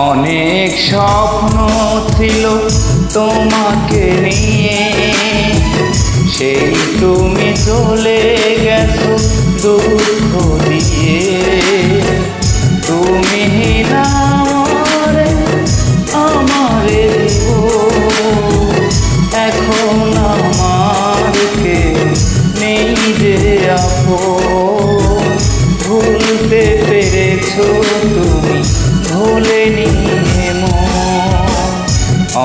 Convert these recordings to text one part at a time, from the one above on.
অনেক স্বপ্ন ছিল তোমাকে নিয়ে, সেই তুমি চলে গেছো দুঃখ দিয়ে। তুমি না আমারে এখন আমার কেউ নেই যে আপন। ভুলতে পেরেছো তুমি, ভোলেনি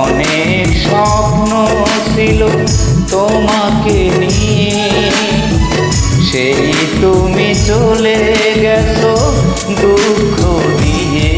অনেক স্বপ্ন ছিল তোমাকে নিয়ে, সেই তুমি চলে গেছো দুঃখ দিয়ে।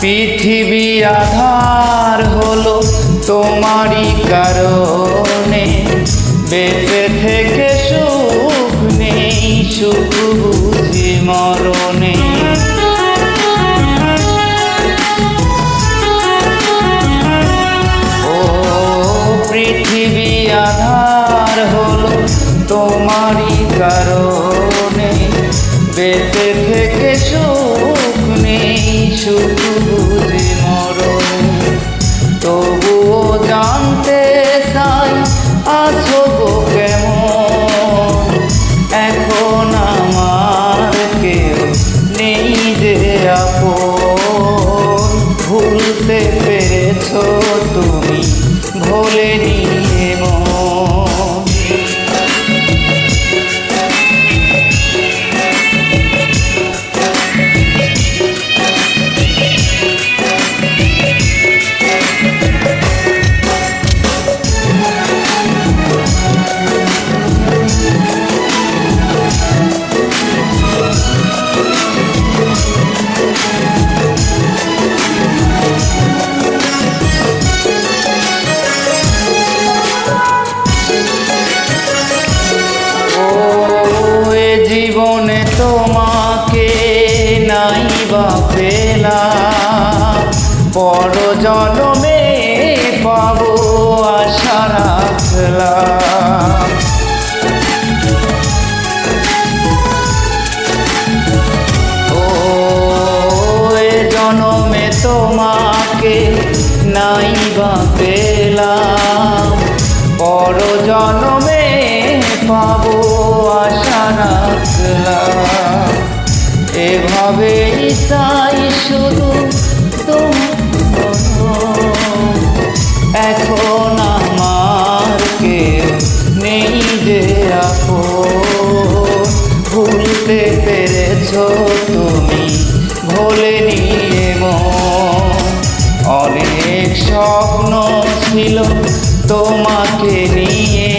পৃথিবী আধার হলো তোমারই কারণে, বেঁচে থেকে সুখ নেই, সুখ বুঝি মরণে। ও পৃথিবী আধার হলো তোমারই কারণে, বেঁচে থেকে সুখ নেই, সুখ বুঝি মরণে। তবুও জানতে চাই আছো গো কেমন, এখন আমার কেউ নেই যে আপন। ভুলতে পেরেছো তুমি, ভোলেনি মন। জীবনে তোমাকে নাই বা পেলাম, পর জন্মে পাবো আশা রাখলাম। ও জন্মে তোমাকে নাই বা পেলাম, পর জন্মে পাবো আশা রাখলাম। এভাবেই চাই শুধু তোমার, এখন আমার কেউ নেই যে আপন। ভুলতে পেরেছো তুমি, ভোলেনি মন। অনেক স্বপ্ন ছিল তোমাকে নিয়ে,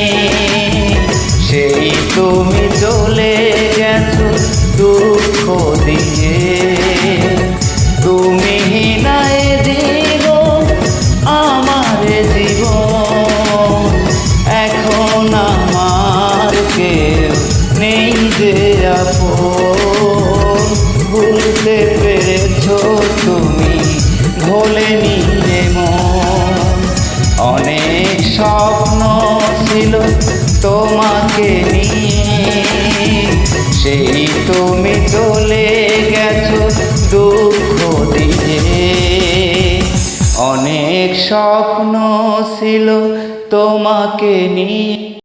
সেই তুমি চলে গেছো দুঃখ দিয়ে। তুমি নাই জীবন আমার জীবন, এখন আমার কেউ নেই যে আপন। ভুলতে পেরেছো তুমি, ভোলেনি মন। অনেক স্বপ্ন ছিল তোমাকে নিয়ে, সেই তুমি চলে গেছো দুঃখ দিয়ে। অনেক স্বপ্ন ছিল তোমাকে নিয়ে।